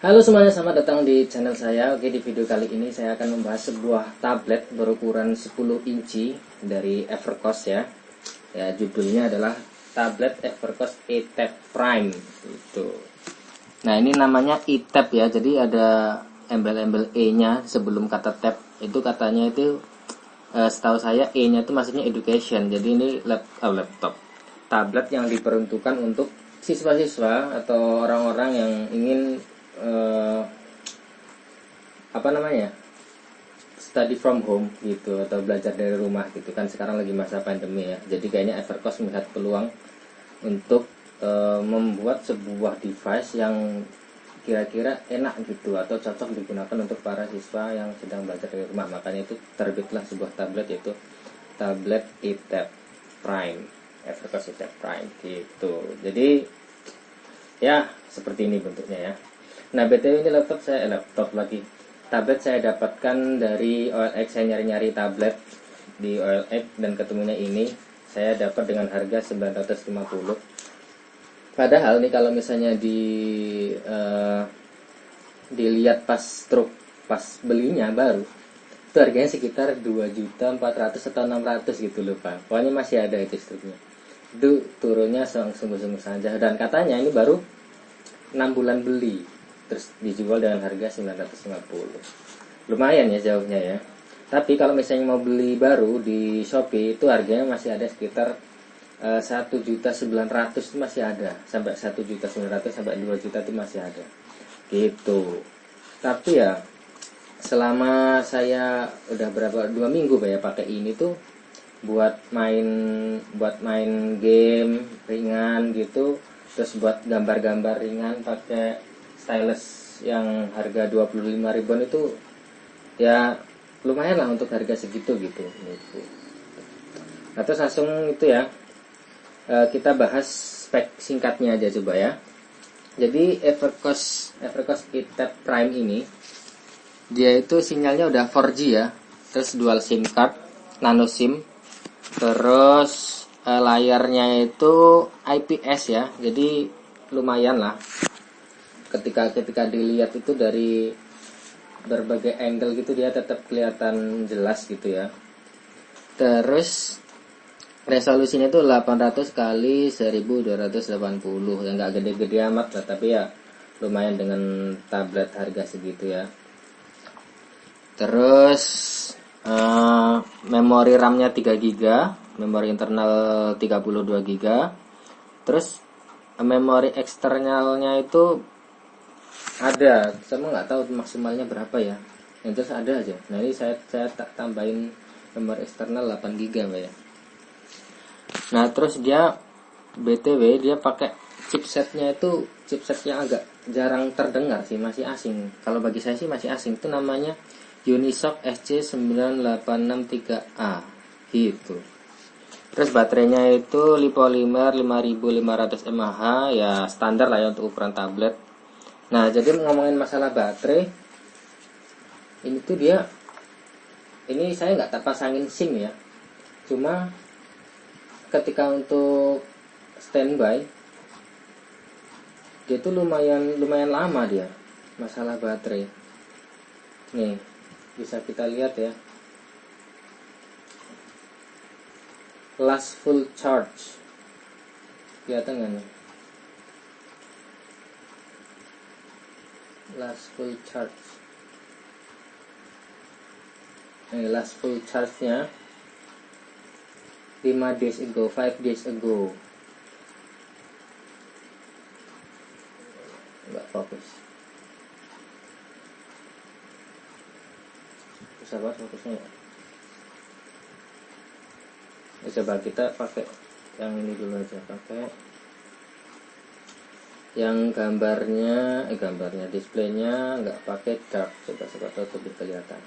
Halo semuanya, selamat datang di channel saya. Oke, di video kali ini saya akan membahas sebuah tablet berukuran 10 inci dari Evercost ya. Ya, judulnya adalah tablet Evercost eTab Prime itu. Nah, ini namanya eTab ya. Jadi ada embel-embel E-nya sebelum kata tab. Itu katanya itu setahu saya E-nya itu maksudnya education. Jadi ini laptop. Tablet yang diperuntukkan untuk siswa-siswa atau orang-orang yang ingin eh, apa namanya, study from home gitu, atau belajar dari rumah gitu kan. Sekarang lagi masa pandemi ya, jadi kayaknya Evercost melihat peluang untuk membuat sebuah device yang kira-kira enak gitu atau cocok digunakan untuk para siswa yang sedang belajar dari rumah. Makanya itu terbitlah sebuah tablet, yaitu tablet eTab Prime, Evercost eTab Prime gitu. Jadi ya seperti ini bentuknya ya. Nah, BTW ini tablet saya dapatkan dari OLX. Saya nyari-nyari tablet di OLX dan ketemunya ini. Saya dapat dengan harga 950. Padahal nih kalau misalnya dilihat pas belinya baru, itu harganya sekitar 2.400.000 atau 600 gitu loh Pak. Pokoknya masih ada itu struknya. Itu turunnya sungguh-sungguh saja, dan katanya ini baru 6 bulan beli, terus dijual dengan harga 950. Lumayan ya jauhnya ya. Tapi kalau misalnya mau beli baru di Shopee itu harganya masih ada sekitar 1.900.000 itu masih ada, sampai 1.900.000 sampai 2 juta itu masih ada gitu. Tapi ya selama saya udah berapa 2 minggu ya pakai ini tuh buat main game ringan gitu, terus buat gambar-gambar ringan pakai stylus yang harga 25 ribuan itu ya lumayan lah untuk harga segitu gitu. Nah, terus langsung itu ya, kita bahas spek singkatnya aja coba ya. Jadi Evercost eTab Prime ini dia itu sinyalnya udah 4G ya, terus dual SIM card, nano SIM, terus layarnya itu IPS ya, jadi lumayan lah ketika dilihat itu dari berbagai angle gitu, dia tetap kelihatan jelas gitu ya. Terus resolusinya itu 800 kali 1280 ya, nggak gede-gede amat lah, tapi ya lumayan dengan tablet harga segitu ya. Terus memori RAM-nya 3 GB, memori internal 32 GB. Terus memori eksternalnya itu ada, saya nggak tahu maksimalnya berapa ya. Yang terus ada aja. Nah, ini saya tak tambahin memori eksternal 8 GB ya. Nah, terus dia BTW dia pakai chipsetnya itu chipset yang agak jarang terdengar sih, masih asing. Kalau bagi saya sih masih asing. Itu namanya Unisoc SC9863A gitu. Terus baterainya itu lipolymer 5500 mAh ya, standar lah ya untuk ukuran tablet. Nah, jadi ngomongin masalah baterai, ini tuh ini saya nggak tak pasangin SIM ya. Cuma ketika untuk standby dia tuh lumayan lama dia masalah baterai. Nih, bisa kita lihat ya. Last full charge. Kelihatan nggak nih? Last full charge. Nih, last full charge-nya 5 days ago, 5 days ago. Nggak fokus. Bisa banget fokusnya ya. Coba kita pakai yang ini dulu aja, pakai yang gambarnya displaynya nggak pakai dark. Coba tahu lebih kelihatan.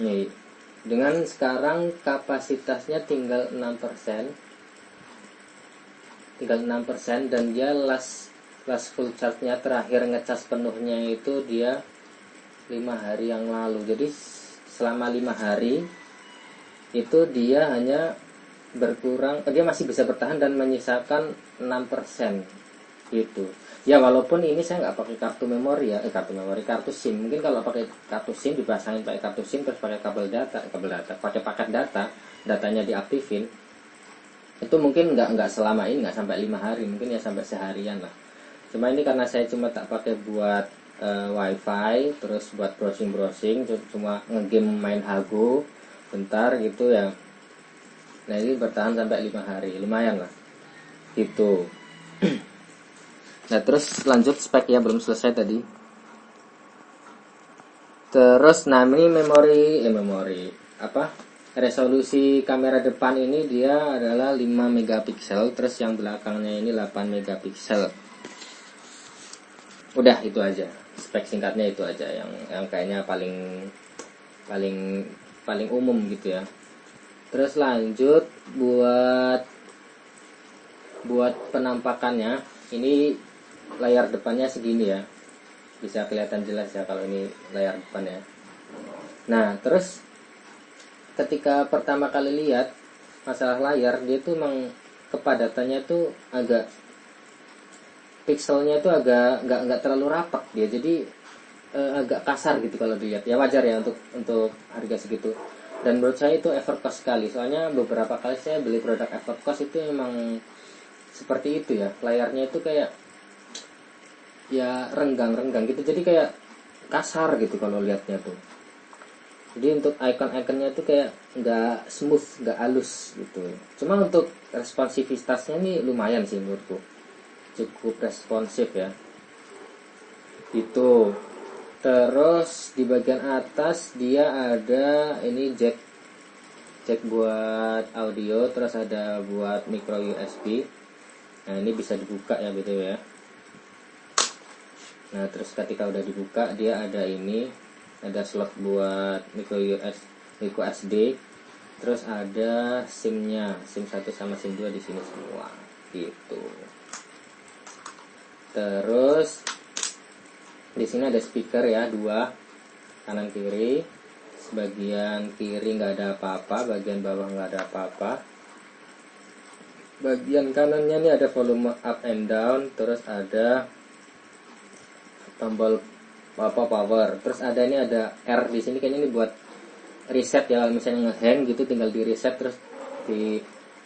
Nih, dengan sekarang kapasitasnya tinggal 6%, dan dia last full charge-nya terakhir ngecas penuhnya itu dia 5 hari yang lalu. Jadi selama 5 hari itu dia hanya berkurang, dia masih bisa bertahan dan menyisakan 6% gitu. Ya walaupun ini saya nggak pakai kartu memori ya, kartu SIM. Mungkin kalau pakai kartu SIM dipasangin pakai kartu SIM terus pakai kabel data, pakai paket data, datanya diaktifin, itu mungkin nggak selama ini, nggak sampai 5 hari, mungkin ya sampai seharian lah. Cuma ini karena saya cuma tak pakai buat wifi, terus buat browsing, cuma ngegame main Hago bentar gitu ya. Nah ini bertahan sampai 5 hari, lumayan lah gitu. Nah terus lanjut spek ya, belum selesai tadi. Terus nah ini memori apa, resolusi kamera depan ini dia adalah 5 megapiksel, terus yang belakangnya ini 8 megapiksel. Udah itu aja, spek singkatnya itu aja yang kayaknya paling umum gitu ya. Terus lanjut buat penampakannya, ini layar depannya segini ya, bisa kelihatan jelas ya kalau ini layar depan ya. Nah terus ketika pertama kali lihat masalah layar, dia tuh emang kepadatannya tuh agak, pixelnya tuh agak nggak terlalu rapat dia, jadi agak kasar gitu kalau dilihat ya. Wajar ya untuk harga segitu, dan menurut saya itu effort sekali. Soalnya beberapa kali saya beli produk effort itu emang seperti itu ya, layarnya itu kayak ya renggang gitu, jadi kayak kasar gitu kalau lihatnya tuh. Jadi untuk icon-iconnya tuh kayak nggak smooth, nggak halus gitu. Cuma untuk responsivitasnya nih lumayan sih menurutku, cukup responsif ya itu. Terus di bagian atas dia ada ini jack buat audio, terus ada buat micro USB. Nah ini bisa dibuka ya gitu ya. Nah terus ketika udah dibuka dia ada slot buat micro SD, terus ada SIM-nya, SIM 1 sama SIM 2 di sini semua gitu. Terus di sini ada speaker ya, 2 kanan kiri. Bagian kiri nggak ada apa-apa, bagian bawah nggak ada apa-apa. Bagian kanannya ini ada volume up and down, terus ada tombol power, terus ada R di sini, kayaknya ini buat reset ya, kalau misalnya ngehang gitu tinggal di reset, terus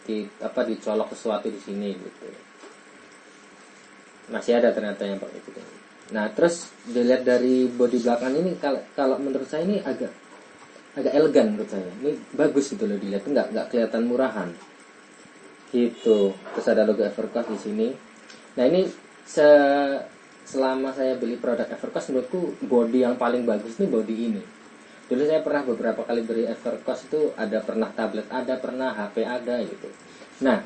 dicolok sesuatu di sini gitu. Masih ada ternyata yang pakai gitu. Nah terus dilihat dari bodi belakang ini, kalau menurut saya ini agak elegan menurut saya. Ini bagus gitu loh dilihat, nggak kelihatan murahan gitu. Terus ada logo Evercost di sini. Nah ini selama saya beli produk Evercost, menurutku bodi yang paling bagus nih bodi ini. Dulu saya pernah beberapa kali beli Evercost itu, pernah tablet ada, pernah HP ada gitu. Nah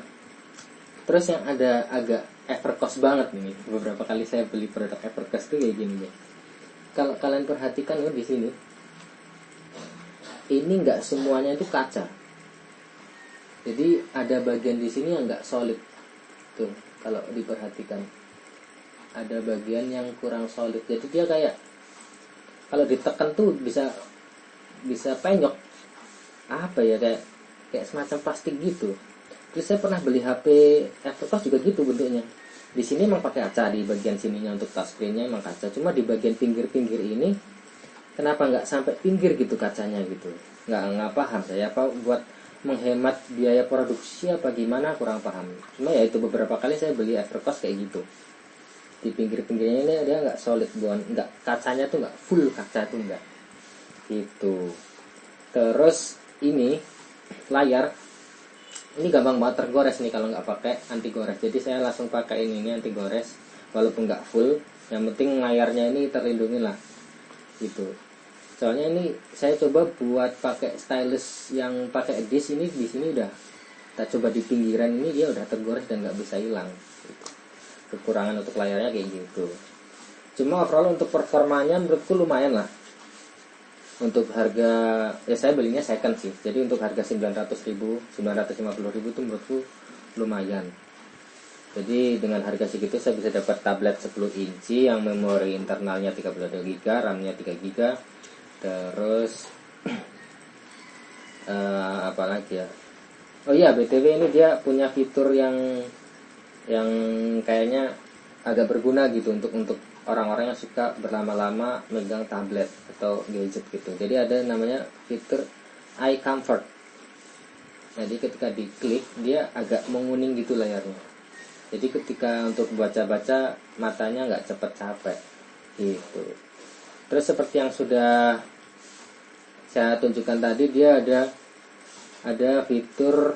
terus yang ada agak Evercost banget nih, beberapa kali saya beli produk Evercost tuh kayak gini nih. Kalau kalian perhatikan ya di sini, ini nggak semuanya itu kaca. Jadi ada bagian di sini yang nggak solid tuh, kalau diperhatikan ada bagian yang kurang solid. Jadi dia kayak kalau ditekan tuh bisa penyok, apa ya, kayak semacam plastik gitu. Terus saya pernah beli HP Evercost juga gitu bentuknya. Di sini emang pakai kaca, di bagian sininya untuk touchscreen-nya emang kaca. Cuma di bagian pinggir-pinggir ini kenapa nggak sampai pinggir gitu kacanya gitu? Nggak paham saya, apa buat menghemat biaya produksi apa gimana, kurang paham. Cuma ya itu beberapa kali saya beli Evercost kayak gitu. Di pinggir-pinggirnya ini dia nggak solid, nggak, kacanya tuh nggak full kaca tuh nggak gitu. Terus ini layar ini gampang banget tergores nih kalau nggak pakai anti gores. Jadi saya langsung pakai ini anti gores walaupun nggak full. Yang penting layarnya ini terlindungi lah gitu. Soalnya ini saya coba buat pakai stylus yang pakai disk ini, di sini udah kita coba di pinggiran ini dia udah tergores dan nggak bisa hilang gitu. Kekurangan untuk layarnya kayak gitu. Cuma overall untuk performanya menurutku lumayan lah. Untuk harga ya saya belinya second sih. Jadi untuk harga 900.000, 950.000 itu menurutku lumayan. Jadi dengan harga segitu saya bisa dapat tablet 10 inci yang memori internalnya 32GB, RAM-nya 3GB. Terus apalagi ya, Oh iya, BTW ini dia punya fitur yang kayaknya agak berguna gitu untuk orang-orang yang suka berlama-lama megang tablet atau gadget gitu. Jadi ada namanya fitur eye comfort. Jadi ketika diklik dia agak menguning gitu layarnya. Jadi ketika untuk baca-baca matanya nggak cepet capek gitu. Terus seperti yang sudah saya tunjukkan tadi, dia ada fitur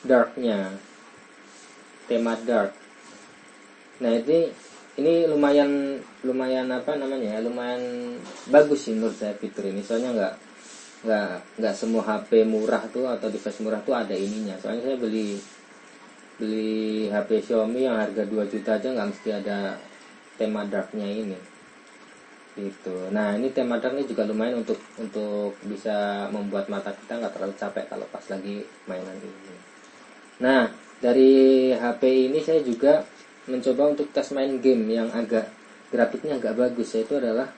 darknya, tema dark. Nah ini lumayan apa namanya ya, lumayan bagus sih menurut saya fitur ini. Soalnya nggak semua HP murah tuh atau device murah tuh ada ininya. Soalnya saya beli HP Xiaomi yang harga 2 juta aja nggak mesti ada tema darknya ini gitu. Nah ini tema dark ini juga lumayan untuk bisa membuat mata kita nggak terlalu capek kalau pas lagi mainan ini. Nah dari HP ini saya juga mencoba untuk tes main game yang agak grafiknya agak bagus, yaitu adalah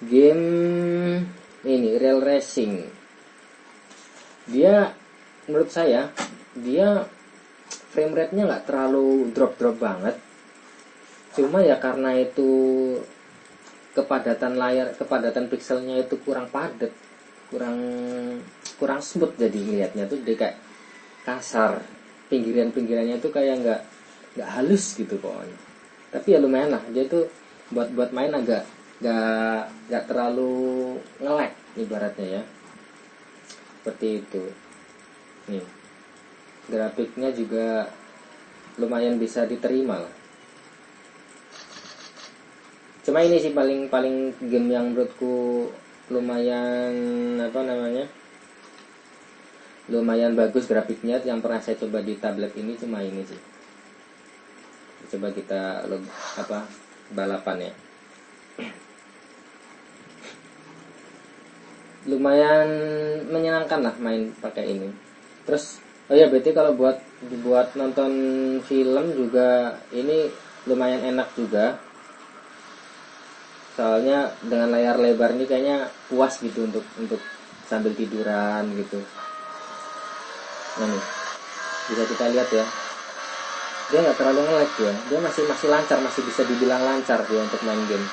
game ini Real Racing. Dia menurut saya dia frame rate-nya nggak terlalu drop banget. Cuma ya karena itu kepadatan pixelnya itu kurang padat, kurang smooth, jadi lihatnya tuh jadi kayak kasar. Pinggirannya itu kayak nggak halus gitu pokoknya. Tapi ya lumayan lah, dia tuh buat main agak nggak terlalu nge-lag ibaratnya ya. Seperti itu. Nih. Grafiknya juga lumayan bisa diterima lah. Cuma ini sih paling game yang menurutku lumayan apa namanya, lumayan bagus grafiknya yang pernah saya coba di tablet ini cuma ini sih. Coba kita balapan ya. Lumayan menyenangkan lah main pakai ini. Terus oh ya, berarti kalau buat nonton film juga ini lumayan enak juga. Soalnya dengan layar lebar ini kayaknya puas gitu untuk sambil tiduran gitu. Nah nih, bisa kita lihat ya. Dia nggak terlalu nge-lag ya. Dia masih lancar, masih bisa dibilang lancar dia untuk main game.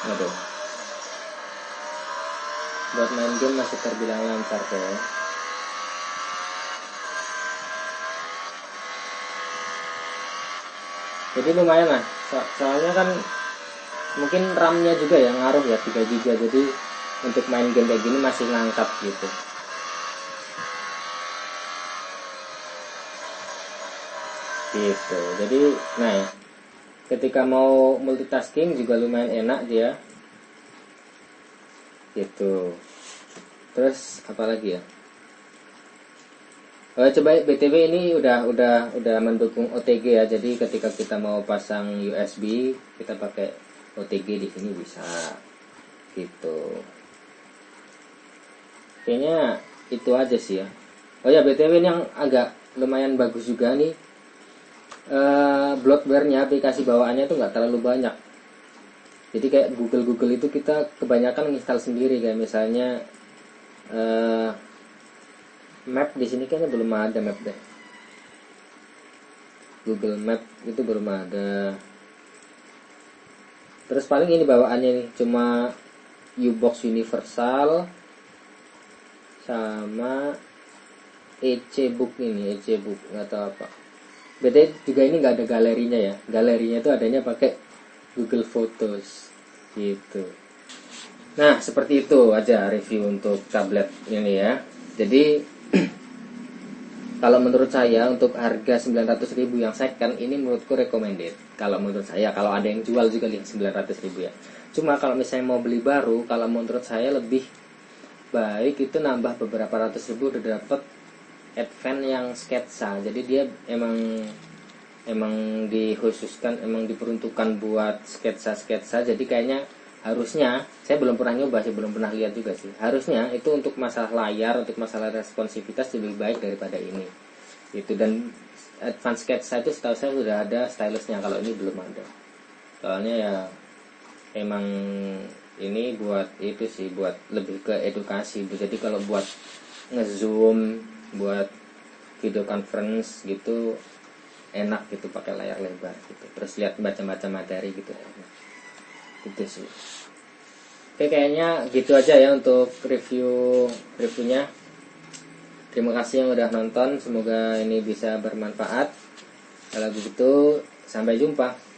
Aduh. Buat main game masih terbilang lancar ya. Jadi lumayan lah, soalnya kan mungkin RAM-nya juga ya ngaruh ya, 3 GB. Jadi untuk main game kayak gini masih ngangkat gitu. Gitu. Jadi nah ya, ketika mau multitasking juga lumayan enak dia. Gitu. Terus apa lagi ya? Coba BTW ini udah mendukung OTG ya. Jadi ketika kita mau pasang USB, kita pakai OTG di sini bisa. Gitu. Kayaknya itu aja sih ya. Oh ya, BTW ini yang agak lumayan bagus juga nih. Bloatware-nya, aplikasi bawaannya tuh nggak terlalu banyak. Jadi kayak Google itu kita kebanyakan menginstal sendiri, kayak misalnya Map di sini kayaknya belum ada map deh. Google Map itu belum ada. Terus paling ini bawaannya nih cuma U-Box Universal sama EC-Book ini, EC-Book nggak tahu apa. Beda juga ini nggak ada galerinya ya. Galerinya itu adanya pakai Google Photos gitu. Nah seperti itu aja review untuk tablet ini ya. Jadi kalau menurut saya untuk harga 900.000 yang second ini menurutku recommended. Kalau menurut saya, kalau ada yang jual juga lihat 900.000 ya. Cuma kalau misalnya mau beli baru, kalau menurut saya lebih baik itu nambah beberapa ratus ribu udah dapet Advance yang sketsa. Jadi dia emang dikhususkan, emang diperuntukkan buat sketsa. Jadi kayaknya harusnya, saya belum pernah nyoba sih, belum pernah lihat juga sih. Harusnya itu untuk masalah layar, untuk masalah responsivitas lebih baik daripada ini. Itu, dan Advanced Sketsa itu setahu saya sudah ada stylusnya, kalau ini belum ada. Soalnya ya emang ini buat itu sih, buat lebih ke edukasi. Jadi kalau buat ngezoom, buat video conference gitu enak gitu pakai layar lebar gitu, terus lihat baca-baca materi gitu gitu sih. Oke, kayaknya gitu aja ya untuk reviewnya. Terima kasih yang udah nonton, semoga ini bisa bermanfaat. Kalau begitu sampai jumpa.